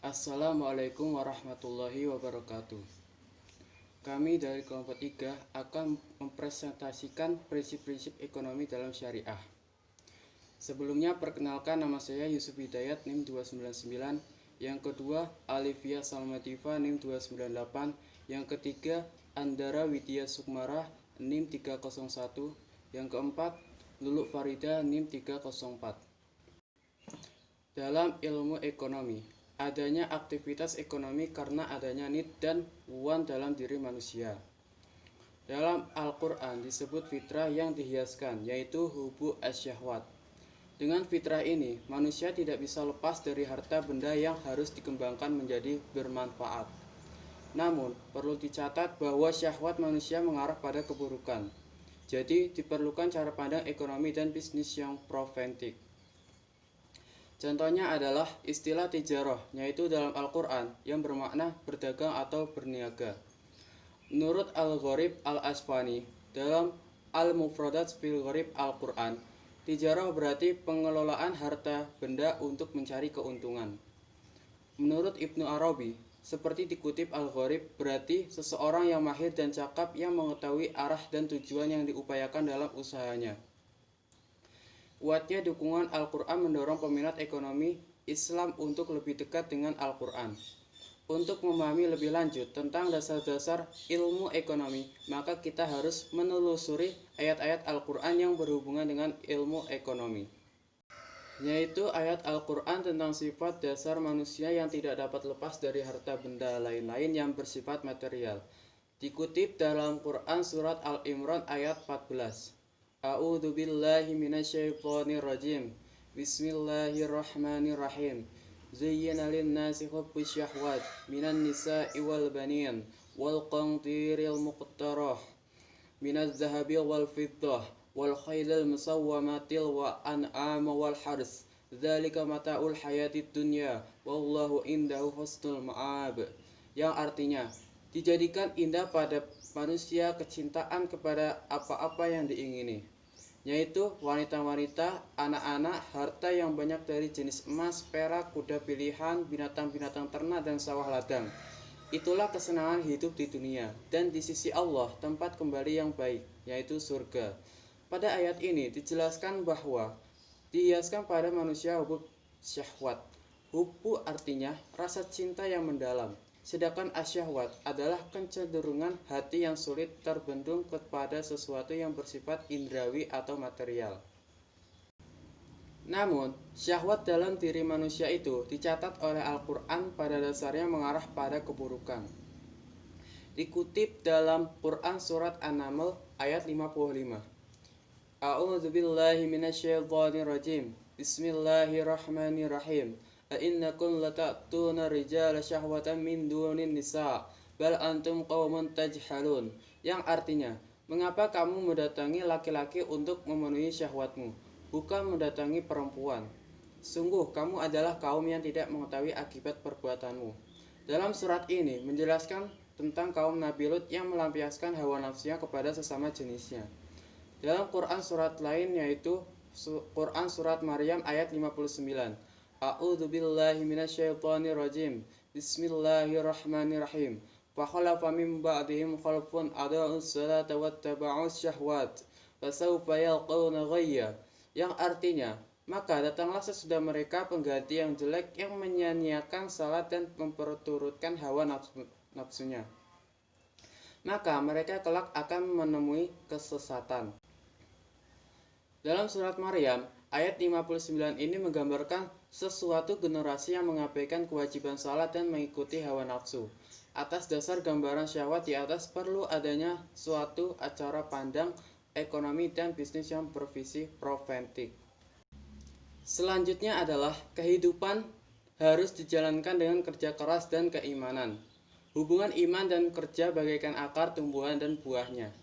Assalamualaikum warahmatullahi wabarakatuh. Kami dari kelompok 3 akan mempresentasikan prinsip-prinsip ekonomi dalam syariah. Sebelumnya perkenalkan, nama saya Yusuf Hidayat NIM 299, yang kedua Alivia Salmativa NIM 298, yang ketiga Andara Widya Sukmara NIM 301, yang keempat Lulu Farida NIM 304. Dalam ilmu ekonomi, adanya aktivitas ekonomi karena adanya need dan want dalam diri manusia. Dalam Al-Quran disebut fitrah yang dihiaskan, yaitu hubu asyahwat. Dengan fitrah ini, manusia tidak bisa lepas dari harta benda yang harus dikembangkan menjadi bermanfaat. Namun, perlu dicatat bahwa syahwat manusia mengarah pada keburukan. Jadi, diperlukan cara pandang ekonomi dan bisnis yang preventif. Contohnya adalah istilah tijarah, yaitu dalam Al-Quran yang bermakna berdagang atau berniaga. Menurut Al-Gharib Al-Asfani, dalam Al-Mufradat fil Gharib Al-Quran, tijarah berarti pengelolaan harta benda untuk mencari keuntungan. Menurut Ibnu Arabi, seperti dikutip Al-Gharib, berarti seseorang yang mahir dan cakap yang mengetahui arah dan tujuan yang diupayakan dalam usahanya. Kuatnya dukungan Al-Quran mendorong peminat ekonomi Islam untuk lebih dekat dengan Al-Quran. Untuk memahami lebih lanjut tentang dasar-dasar ilmu ekonomi, maka kita harus menelusuri ayat-ayat Al-Quran yang berhubungan dengan ilmu ekonomi, yaitu ayat Al-Quran tentang sifat dasar manusia yang tidak dapat lepas dari harta benda lain-lain yang bersifat material. Dikutip dalam Quran surat Al-Imran ayat 14. A'udzu billahi minasyaitonir rajim. Bismillahirrahmanirrahim. Zayyana lin-nasi hubbus syahwat minan nisa'i wal banin wal qantiril muqtarah minaz zahabi wal fiddah wal khailil musawwamatil wa an'am wal hars. Dzalika mata'ul hayatid dunya wallahu indahu husnul ma'ab. Yang artinya, dijadikan indah pada manusia kecintaan kepada apa-apa yang diingini, yaitu wanita-wanita, anak-anak, harta yang banyak dari jenis emas, perak, kuda pilihan, binatang-binatang ternak, dan sawah ladang. Itulah kesenangan hidup di dunia, dan di sisi Allah tempat kembali yang baik, yaitu surga. Pada ayat ini dijelaskan bahwa dihiaskan pada manusia hubu syahwat. Hubu artinya rasa cinta yang mendalam, sedangkan asyahwat adalah kecenderungan hati yang sulit terbendung kepada sesuatu yang bersifat indrawi atau material. Namun, syahwat dalam diri manusia itu dicatat oleh Al-Quran pada dasarnya mengarah pada keburukan. Dikutip dalam Quran surat An-Naml ayat 55. A'udzu billahi minasyaitonir rajim. Bismillahirrahmanirrahim. A'innakum lata'tuna rijala syahwatan min dunin nisa bal antum qaumun tajhalun. Yang artinya, mengapa kamu mendatangi laki-laki untuk memenuhi syahwatmu, bukan mendatangi perempuan? Sungguh kamu adalah kaum yang tidak mengetahui akibat perbuatanmu. Dalam surat ini menjelaskan tentang kaum Nabi Lut yang melampiaskan hawa nafsunya kepada sesama jenisnya. Dalam Quran surat lain, yaitu Quran surat Maryam ayat 59. A'udzu billahi minasyaitonir rajim. Bismillahirrahmanirrahim. Fa khalafa min ba'dihim khalfun adaa'us salata wattaba'us syahwat fasawfa yalqawna ghayya. Yang artinya, maka datanglah sesudah mereka pengganti yang jelek yang menyia-nyiakan salat dan memperturutkan hawa nafsunya. Maka mereka kelak akan menemui kesesatan. Dalam surat Maryam ayat 59 ini menggambarkan sesuatu generasi yang mengabaikan kewajiban salat dan mengikuti hawa nafsu. Atas dasar gambaran syahwat di atas perlu adanya suatu acara pandang ekonomi dan bisnis yang bervisi preventif. Selanjutnya adalah kehidupan harus dijalankan dengan kerja keras dan keimanan. Hubungan iman dan kerja bagaikan akar tumbuhan dan buahnya.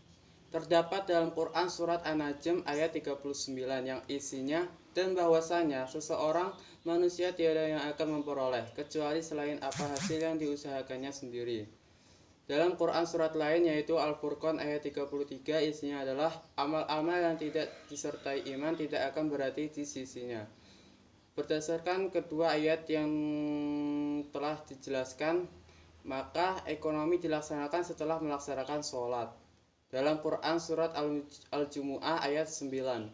Terdapat dalam Quran surat An-Najm ayat 39 yang isinya, dan bahwasanya seseorang manusia tiada yang akan memperoleh kecuali selain apa hasil yang diusahakannya sendiri. Dalam Quran surat lain yaitu Al-Furqan ayat 33 isinya adalah amal-amal yang tidak disertai iman tidak akan berarti di sisinya. Berdasarkan kedua ayat yang telah telah dijelaskan, maka ekonomi dilaksanakan setelah melaksanakan sholat. Dalam Quran surat Al-Jumu'ah ayat 9,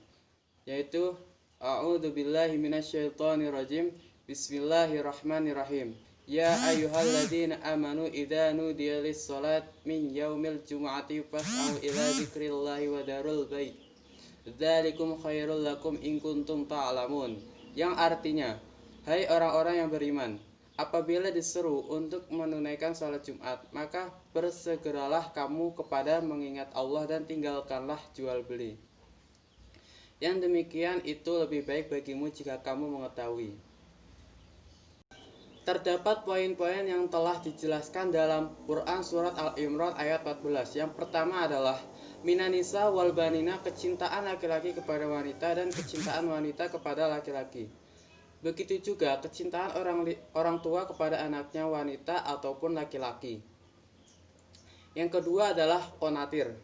yaitu A'udzubillahi minasyaitonirrajim. Bismillahirrahmanirrahim. Ya ayyuhalladzina amanu idza nudiya lis-shalat min yaumil jumu'ati fas'au ila dzikrillahi wa darul bait. Dzalikum khairul lakum in kuntum ta'lamun. Yang artinya, hai orang-orang yang beriman, apabila diseru untuk menunaikan salat Jumat, maka bersegeralah kamu kepada mengingat Allah dan tinggalkanlah jual beli. Yang demikian itu lebih baik bagimu jika kamu mengetahui. Terdapat poin-poin yang telah dijelaskan dalam Quran surat Al-Imran ayat 14. Yang pertama adalah minanisa wal banina, kecintaan laki-laki kepada wanita dan kecintaan wanita kepada laki-laki. Begitu juga kecintaan orang tua kepada anaknya wanita ataupun laki-laki. Yang kedua adalah konatir.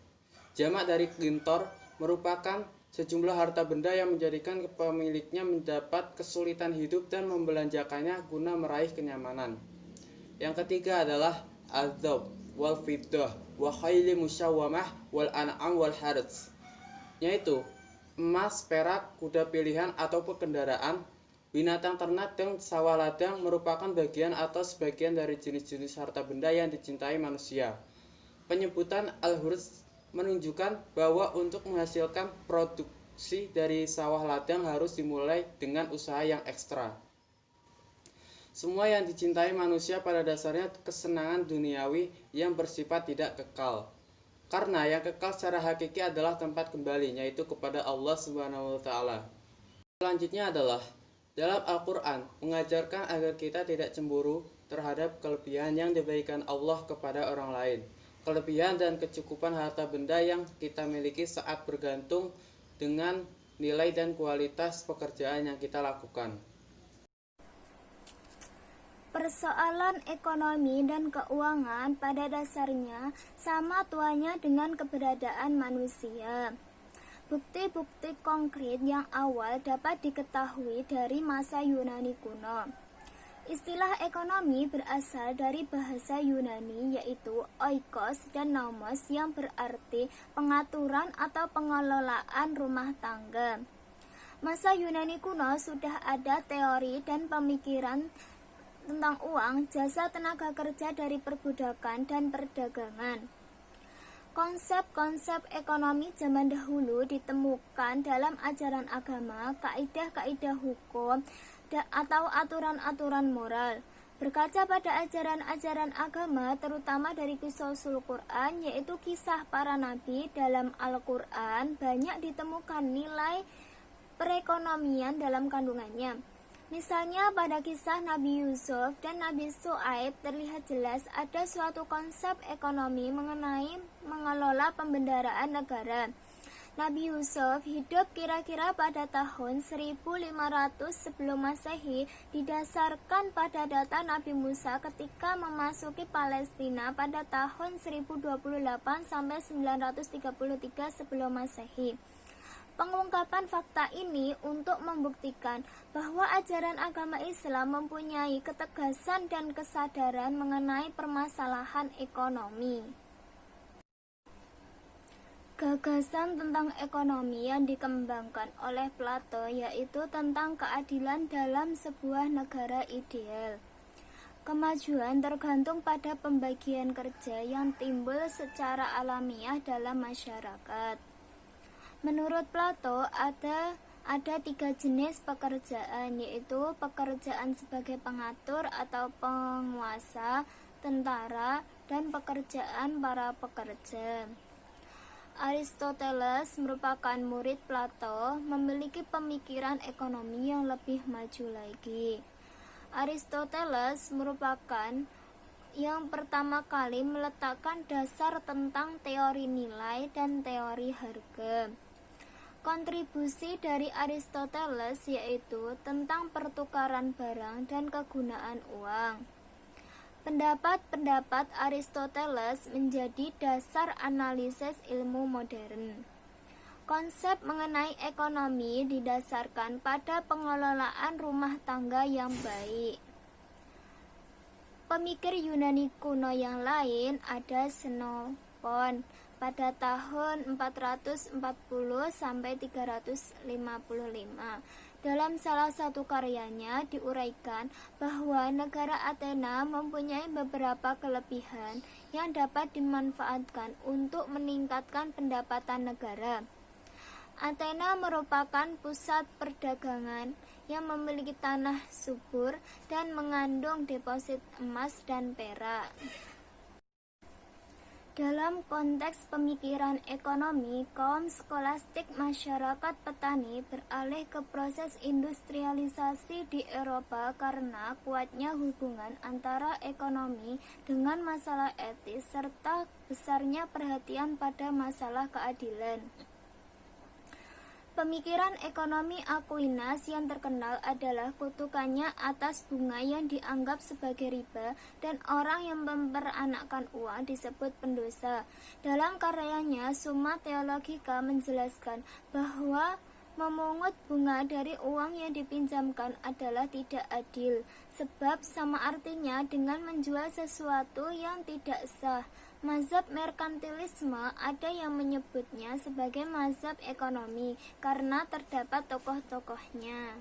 Jamak dari gintor merupakan sejumlah harta benda yang menjadikan pemiliknya mendapat kesulitan hidup dan membelanjakannya guna meraih kenyamanan. Yang ketiga adalah adzab wal fiddah wa khayli musyawwamah wal an'am wal harz, yaitu emas, perak, kuda pilihan ataupun kendaraan, binatang ternak dan sawah ladang merupakan bagian atau sebagian dari jenis-jenis harta benda yang dicintai manusia. Penyebutan al-hurz menunjukkan bahwa untuk menghasilkan produksi dari sawah ladang harus dimulai dengan usaha yang ekstra. Semua yang dicintai manusia pada dasarnya kesenangan duniawi yang bersifat tidak kekal. Karena yang kekal secara hakiki adalah tempat kembali, yaitu kepada Allah Subhanahu wa taala. Selanjutnya adalah dalam Al-Qur'an mengajarkan agar kita tidak cemburu terhadap kelebihan yang diberikan Allah kepada orang lain. Kelebihan dan kecukupan harta benda yang kita miliki saat bergantung dengan nilai dan kualitas pekerjaan yang kita lakukan. Persoalan ekonomi dan keuangan pada dasarnya sama tuanya dengan keberadaan manusia. Bukti-bukti konkret yang awal dapat diketahui dari masa Yunani kuno. Istilah ekonomi berasal dari bahasa Yunani yaitu oikos dan nomos yang berarti pengaturan atau pengelolaan rumah tangga. Masa Yunani kuno sudah ada teori dan pemikiran tentang uang, jasa tenaga kerja dari perbudakan dan perdagangan. Konsep-konsep ekonomi zaman dahulu ditemukan dalam ajaran agama, kaidah-kaidah hukum, atau aturan-aturan moral. Berkaca pada ajaran-ajaran agama, terutama dari kisah-usul Quran, yaitu kisah para nabi dalam Al-Quran, banyak ditemukan nilai perekonomian dalam kandungannya. Misalnya pada kisah Nabi Yusuf dan Nabi Shu'aib terlihat jelas ada suatu konsep ekonomi mengenai mengelola pembendaraan negara. Nabi Yusuf hidup kira-kira pada tahun 1500 sebelum Masehi, didasarkan pada data Nabi Musa ketika memasuki Palestina pada tahun 1028 sampai 933 sebelum Masehi. Pengungkapan fakta ini untuk membuktikan bahwa ajaran agama Islam mempunyai ketegasan dan kesadaran mengenai permasalahan ekonomi. Gagasan tentang ekonomi yang dikembangkan oleh Plato yaitu tentang keadilan dalam sebuah negara ideal. Kemajuan tergantung pada pembagian kerja yang timbul secara alamiah dalam masyarakat. Menurut Plato ada 3 jenis pekerjaan, yaitu pekerjaan sebagai pengatur atau penguasa, tentara, dan pekerjaan para pekerja. Aristoteles merupakan murid Plato, memiliki pemikiran ekonomi yang lebih maju lagi. Aristoteles merupakan yang pertama kali meletakkan dasar tentang teori nilai dan teori harga. Kontribusi dari Aristoteles yaitu tentang pertukaran barang dan kegunaan uang. Pendapat-pendapat Aristoteles menjadi dasar analisis ilmu modern. Konsep mengenai ekonomi didasarkan pada pengelolaan rumah tangga yang baik. pemikir Yunani kuno yang lain ada Xenophon pada tahun 440 sampai 355. Dalam salah satu karyanya diuraikan bahwa negara Athena mempunyai beberapa kelebihan yang dapat dimanfaatkan untuk meningkatkan pendapatan negara. Athena merupakan pusat perdagangan yang memiliki tanah subur dan mengandung deposit emas dan perak. Dalam konteks pemikiran ekonomi, kaum skolastik masyarakat petani beralih ke proses industrialisasi di Eropa karena kuatnya hubungan antara ekonomi dengan masalah etis serta besarnya perhatian pada masalah keadilan. Pemikiran ekonomi Aquinas yang terkenal adalah kutukannya atas bunga yang dianggap sebagai riba dan orang yang memperanakkan uang disebut pendosa. Dalam karyanya Summa Theologica menjelaskan bahwa memungut bunga dari uang yang dipinjamkan adalah tidak adil, sebab sama artinya dengan menjual sesuatu yang tidak sah. Mazhab merkantilisme ada yang menyebutnya sebagai mazhab ekonomi karena terdapat tokoh-tokohnya.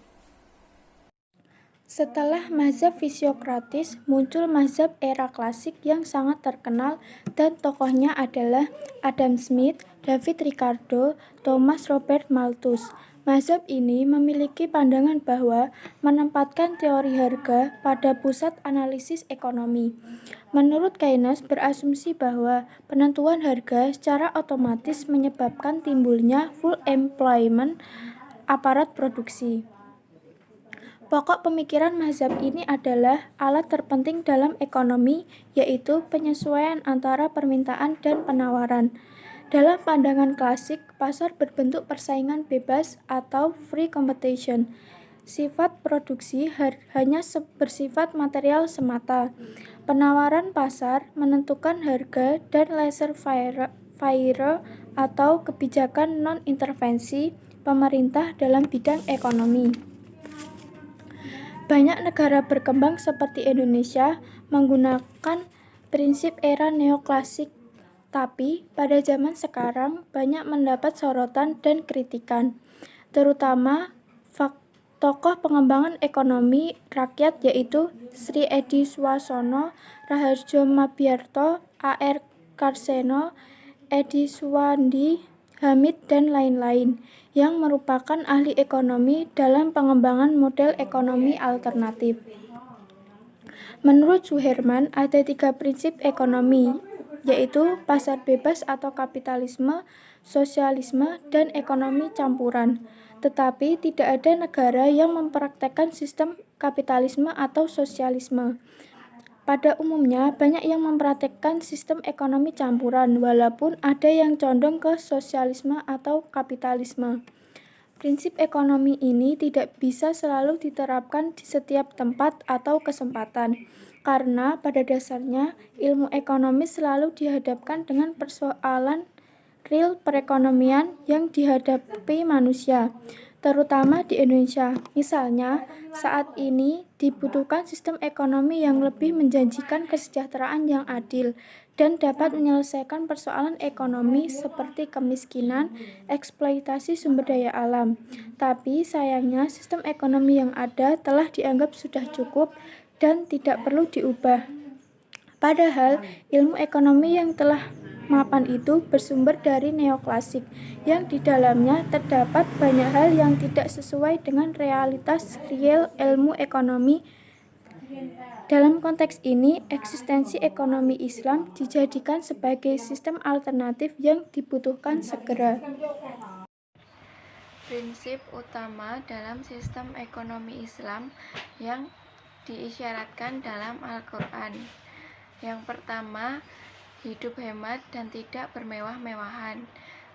Setelah mazhab fisiokratis, muncul mazhab era klasik yang sangat terkenal dan tokohnya adalah Adam Smith, David Ricardo, Thomas Robert Malthus. Mazhab ini memiliki pandangan bahwa menempatkan teori harga pada pusat analisis ekonomi. Menurut Keynes berasumsi bahwa penentuan harga secara otomatis menyebabkan timbulnya full employment aparat produksi. Pokok pemikiran mazhab ini adalah alat terpenting dalam ekonomi, yaitu penyesuaian antara permintaan dan penawaran. Dalam pandangan klasik, pasar berbentuk persaingan bebas atau free competition. Sifat produksi hanya bersifat material semata. Penawaran pasar menentukan harga dan laissez-faire atau kebijakan non-intervensi pemerintah dalam bidang ekonomi. Banyak negara berkembang seperti Indonesia menggunakan prinsip era neoklasik, tapi pada zaman sekarang banyak mendapat sorotan dan kritikan, terutama tokoh pengembangan ekonomi rakyat yaitu Sri Edi Swasono, Raharjo Mabiarto, A.R. Karseno, Edi Suwandi, Hamid, dan lain-lain, yang merupakan ahli ekonomi dalam pengembangan model ekonomi alternatif. Menurut Suherman, ada 3 prinsip ekonomi, yaitu pasar bebas atau kapitalisme, sosialisme, dan ekonomi campuran. Tetapi tidak ada negara yang mempraktekkan sistem kapitalisme atau sosialisme. Pada umumnya, banyak yang mempraktekkan sistem ekonomi campuran, walaupun ada yang condong ke sosialisme atau kapitalisme. Prinsip ekonomi ini tidak bisa selalu diterapkan di setiap tempat atau kesempatan, karena pada dasarnya ilmu ekonomi selalu dihadapkan dengan persoalan real perekonomian yang dihadapi manusia, terutama di Indonesia. Misalnya, saat ini dibutuhkan sistem ekonomi yang lebih menjanjikan kesejahteraan yang adil dan dapat menyelesaikan persoalan ekonomi seperti kemiskinan, eksploitasi sumber daya alam. Tapi sayangnya sistem ekonomi yang ada telah dianggap sudah cukup dan tidak perlu diubah. Padahal ilmu ekonomi yang telah mapan itu bersumber dari neoklasik, yang di dalamnya terdapat banyak hal yang tidak sesuai dengan realitas real ilmu ekonomi. Dalam konteks ini, eksistensi ekonomi Islam dijadikan sebagai sistem alternatif yang dibutuhkan segera. Prinsip utama dalam sistem ekonomi Islam yang diisyaratkan dalam Al-Quran. Yang pertama, hidup hemat dan tidak bermewah-mewahan.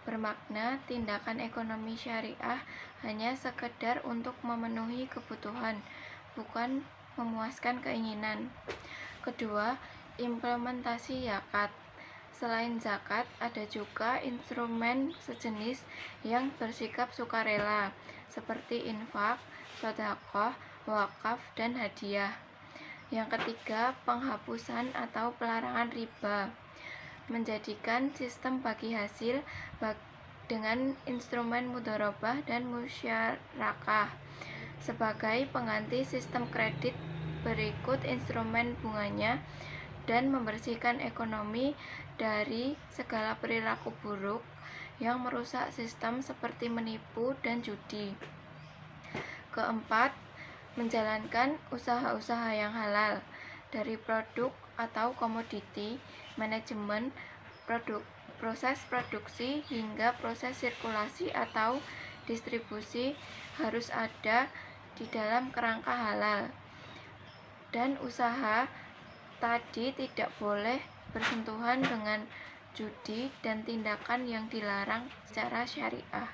Bermakna tindakan ekonomi syariah hanya sekedar untuk memenuhi kebutuhan, bukan memuaskan keinginan. Kedua, implementasi zakat. Selain zakat, ada juga instrumen sejenis yang bersikap sukarela, seperti infak, sedekah, wakaf, dan hadiah. Yang ketiga, penghapusan atau pelarangan riba, menjadikan sistem bagi hasil dengan instrumen mudharabah dan musyarakah sebagai pengganti sistem kredit berikut instrumen bunganya, dan membersihkan ekonomi dari segala perilaku buruk yang merusak sistem seperti menipu dan judi. Keempat, menjalankan usaha-usaha yang halal dari produk atau komoditi, manajemen, proses produksi hingga proses sirkulasi atau distribusi harus ada di dalam kerangka halal, dan usaha tadi tidak boleh bersentuhan dengan judi dan tindakan yang dilarang secara syariah.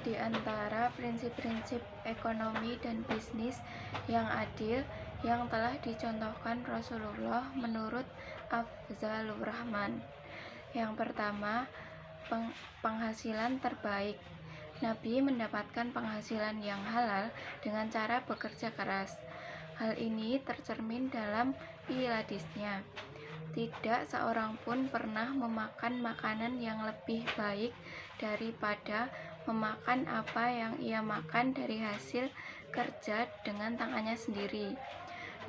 Di antara prinsip-prinsip ekonomi dan bisnis yang adil yang telah dicontohkan Rasulullah menurut Afzalur Rahman. Yang pertama, penghasilan terbaik. Nabi mendapatkan penghasilan yang halal dengan cara bekerja keras. Hal ini tercermin dalam hadisnya. Tidak seorang pun pernah memakan makanan yang lebih baik daripada memakan apa yang ia makan dari hasil kerja dengan tangannya sendiri.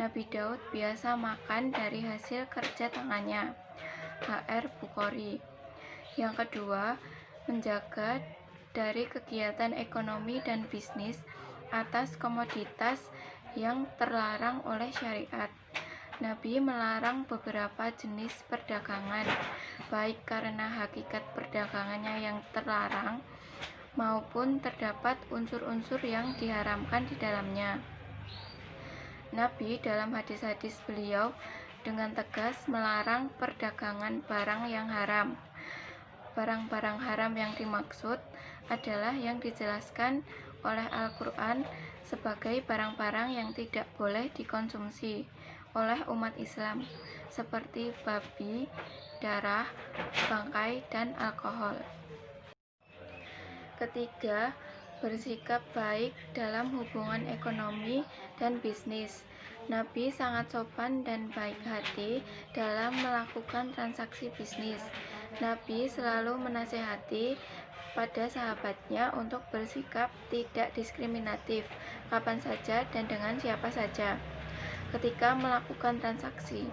Nabi Daud biasa makan dari hasil kerja tangannya. HR Bukhari. Yang kedua, menjaga dari kegiatan ekonomi dan bisnis atas komoditas yang terlarang oleh syariat. Nabi melarang beberapa jenis perdagangan, baik karena hakikat perdagangannya yang terlarang maupun terdapat unsur-unsur yang diharamkan di dalamnya. Nabi dalam hadis-hadis beliau dengan tegas melarang perdagangan barang yang haram. Barang-barang haram yang dimaksud adalah yang dijelaskan oleh Al-Quran sebagai barang-barang yang tidak boleh dikonsumsi oleh umat Islam, seperti babi, darah, bangkai, dan alkohol. Ketiga, bersikap baik dalam hubungan ekonomi dan bisnis. Nabi sangat sopan dan baik hati dalam melakukan transaksi bisnis. Nabi selalu menasihati pada sahabatnya untuk bersikap tidak diskriminatif kapan saja dan dengan siapa saja ketika melakukan transaksi.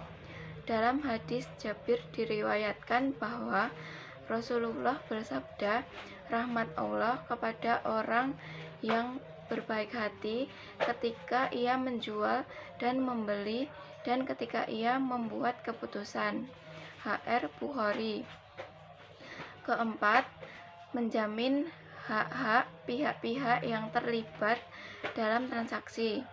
Dalam hadis Jabir diriwayatkan bahwa Rasulullah bersabda, rahmat Allah kepada orang yang berbaik hati ketika ia menjual dan membeli dan ketika ia membuat keputusan. HR Bukhari. Keempat, menjamin hak-hak pihak-pihak yang terlibat dalam transaksi.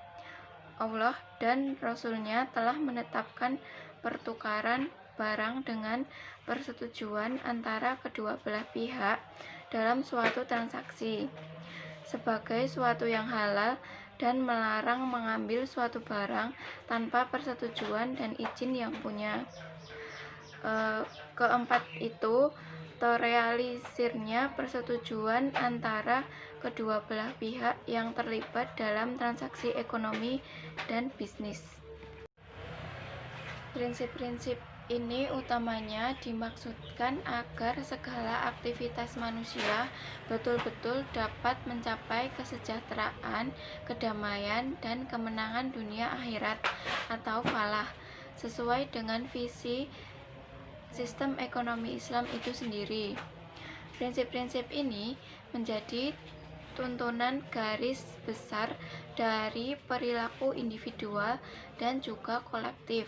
Allah dan Rasul-Nya telah menetapkan pertukaran barang dengan persetujuan antara kedua belah pihak dalam suatu transaksi sebagai suatu yang halal dan melarang mengambil suatu barang tanpa persetujuan dan izin yang punya. Keempat itu terrealisirnya persetujuan antara kedua belah pihak yang terlibat dalam transaksi ekonomi dan bisnis. Prinsip-prinsip ini utamanya dimaksudkan agar segala aktivitas manusia betul-betul dapat mencapai kesejahteraan, kedamaian, dan kemenangan dunia akhirat atau falah sesuai dengan visi sistem ekonomi Islam itu sendiri. Prinsip-prinsip ini menjadi tuntunan garis besar dari perilaku individual dan juga kolektif.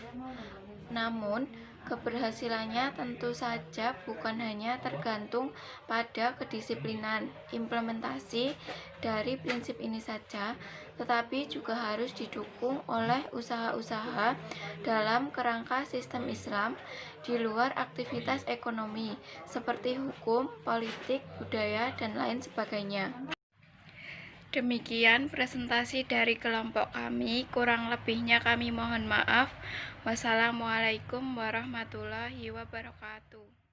Namun, keberhasilannya tentu saja bukan hanya tergantung pada kedisiplinan implementasi dari prinsip ini saja, tetapi juga harus didukung oleh usaha-usaha dalam kerangka sistem Islam di luar aktivitas ekonomi seperti hukum, politik, budaya, dan lain sebagainya. Demikian presentasi dari kelompok kami, kurang lebihnya kami mohon maaf. Wassalamualaikum warahmatullahi wabarakatuh.